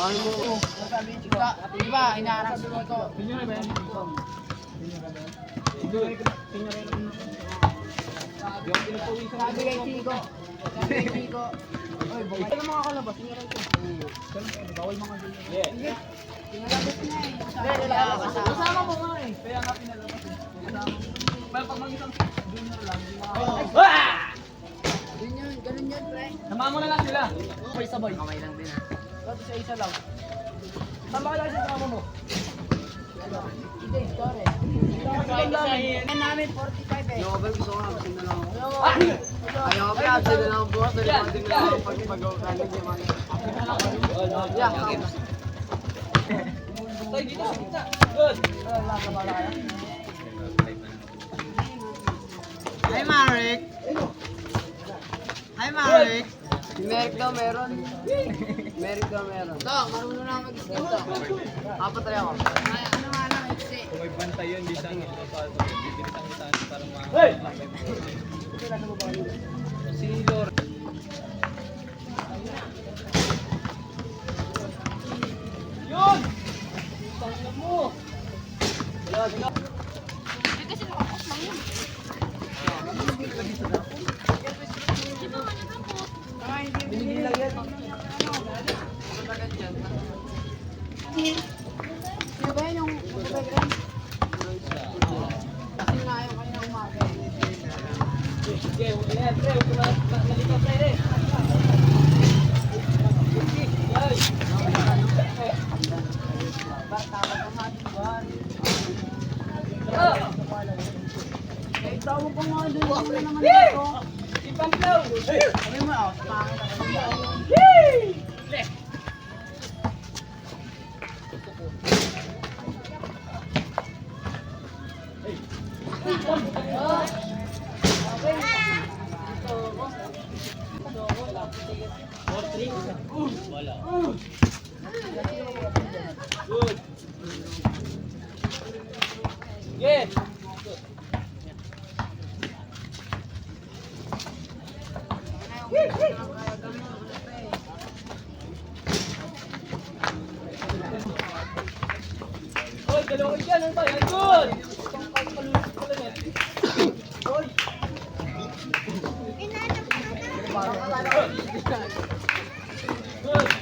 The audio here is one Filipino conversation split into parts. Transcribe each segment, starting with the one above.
Ano mo? Sabi ni Chika, di ba, inaarap si Kiko. Sabi kay Chico. Sabi kay Chico. Oy, bumalik na mga kalabas. Bawal mga ganyan. Yeah. Pinalabas niya eh. Kasama mo nga eh. Kaya nga pinalabas eh. Pero pag mag-isang junior lang, hindi mga... Ganun yun, pre. Sama mo na lang sila. Sabay. Okay lang din ha. Tapos isa lang. Tama ka lang sa kasama mo. Hindi, sorry. Yan namin, 45 eh. Ayoko ba gusto ko absent na lang ako. Ayoko ba absent na lang ako bukas. Dahil konting na lang ako pag mag-okalig yung mga. Yeah. Tay, dito sa gitna. Good. Hi, Marek! Hi, Marek! Si Merrick daw meron. Merrick daw meron. Ito, marunong na mag-skip to. Apat tayo ako. Ano nga lang, iksi. Kung may bantay yun, bisa ng bibitang itaan para mga... Si Lord. Yun! Tangina mo! Kasi nakakos lang yun. Di ba nga nagkakot? Binigil lang yan. Sino ba yan yung background? Kasi nga yung kanina umaga. Sige, yan, pre. Huwag ko nalika, pre. Eh, tawag ko nga doon. Wala naman dito. Ipamplaw! Sabi mo, pangit ako. Good. Yes. Oy, dalawa kayo dyan. Ano ba? Yan, good. Oy. Good. Uy, ito ko. Good.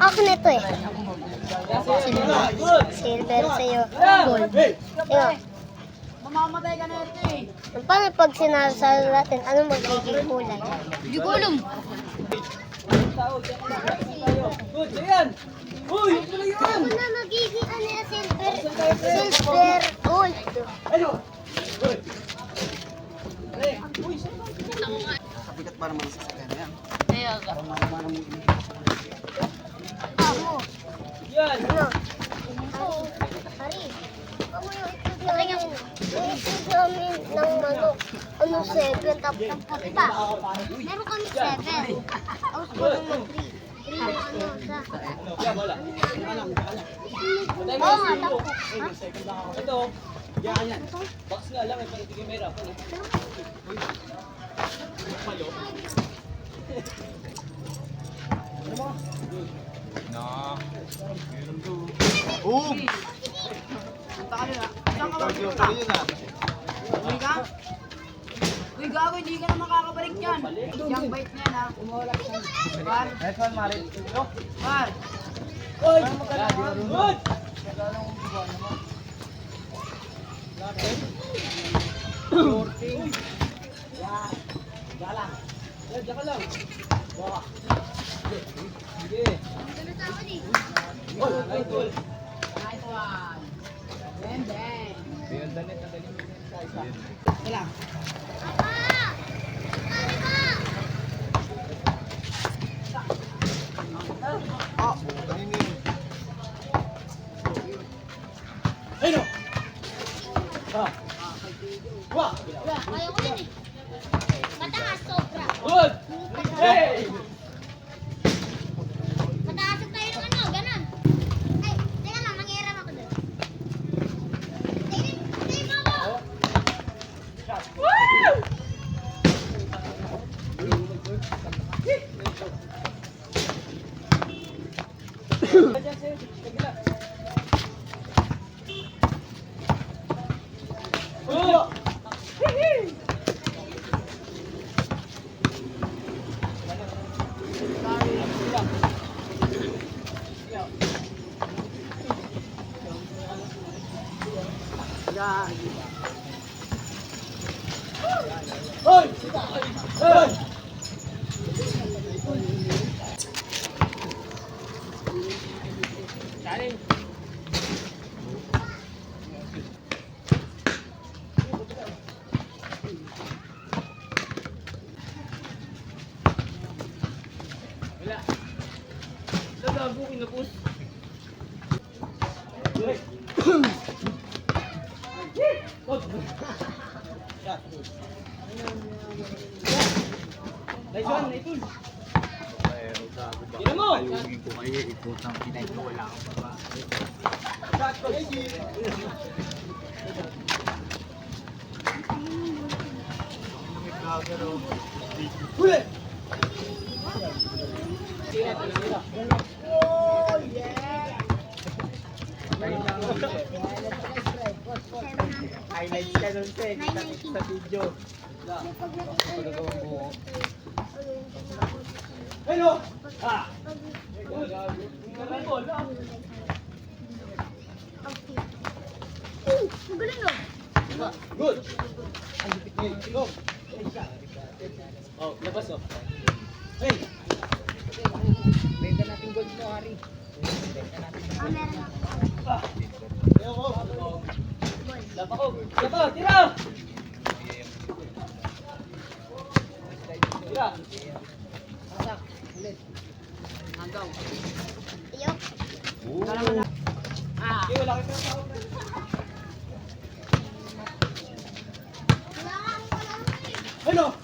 Akin ito eh. Good. Silver sa'yo. Gold. Tingnan. Mamamatay ka na ito eh. Paano pag sinasalo natin, ano magiging kulay? Hindi ko alam. Good. Ayan. Uy, ito na yan. Ano na magiging ano yung silver? Silver gold. Ano? Good. Kapikat para mga sasakyan yan. Kaya ka. Para mo ini. Ako. Yan. Ano? Ako. Hari. Ako yung itlog namin ng manok. Ano, 7. Tapos pa. Meron kami 7. Tapos ko ng 3. 3 yung ano sa... Yan, wala. Oo nga, tapos. Ha? Ito. Yan, yan. Box nga lang, pero hindi kayo mahirapan. Malo. No. Meron to. Oh! Punta ka nila. Saan ka magpunta? Uy ka? Uy gago, hindi ka na makakabalik yan. Yung bait niya na. Umuulak siya. Par. Next one, Marek. Par. Oy! Good! Yan, diyan ka lang. Baka. Sige. Oh, nice goal. Nice one. Bang, bang. Ayun, dalit na dalit. Wala. Ah, kanini. Ayun! Ah! Wah! Gagi. Hoy! Hoy! Kanin. Wala. Lagago, kinapos. Nice one, nice one. Tira mo! Ayungin ko kayo, ikutang pinay ko, wala akong baba. Huli! Highlights ka nun, Sek. Kita sa video. Hello! Ah! Ball, ah. Magaling ah. Good! Go! Oh, labas oh. Hey! Benta natin gold mo, Hari. Meron ako. Ayaw ko! Lapa ko! Lapa! Tira! Tira! Pasak, ulit. Hanggang. Ayok. Okay, wala kayo sa ako. Hello!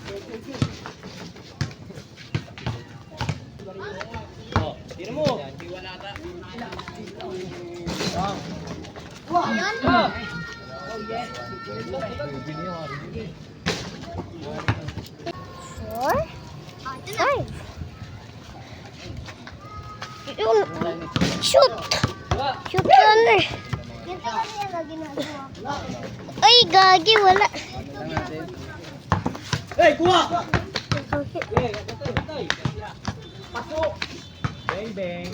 Oh, tira mo! Ayan. Ah! Four. Five. Yun. Shoot. Diba? Shoot yun eh. Ay, gagi, wala. Hey, kuha! Gagi. Hey, patay, patay. Pasok! Bang, bang.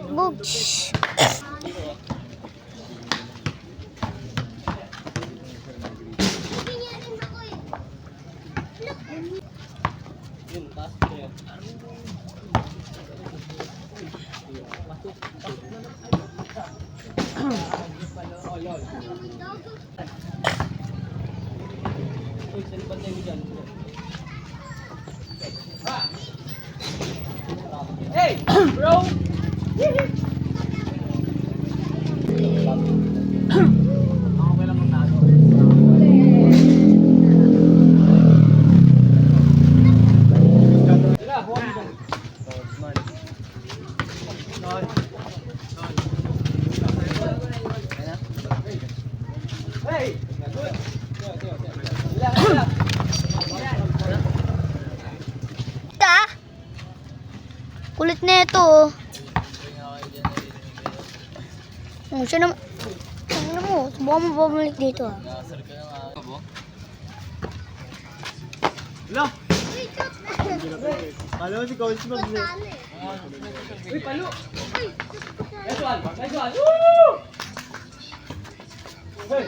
Books. Yun, taas ko yun. Uy, saan ba tayo dyan? Hey, bro! Okay lang mong naso. Tira, buwan mo. Hey! Tira, tira. Ta? Kulit na ito oh. Siya naman. Ano mo? Subukan mo bumalik dito ah. Wala! Alam mo si Coach Mag. Uy, palo! Nice one! Nice one! Woo! Hey!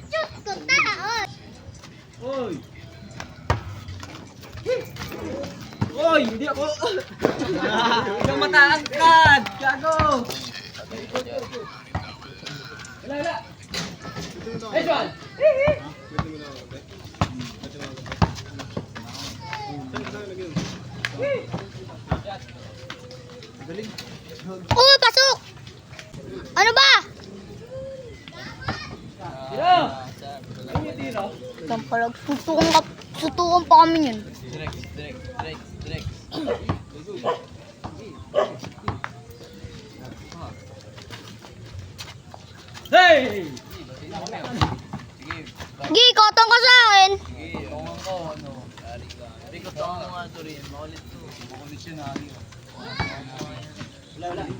Shoot ko ta! Oy! Oy! Hindi ako! Ikaw mataangkad! Gago! Wala, wala! Nice one! Uy, pasok! Ano ba? Tira! Ano yung tira? Sampalag, sutukan pa kami yun. Hey! Gi, kotong ka sa akin. Wala, wala.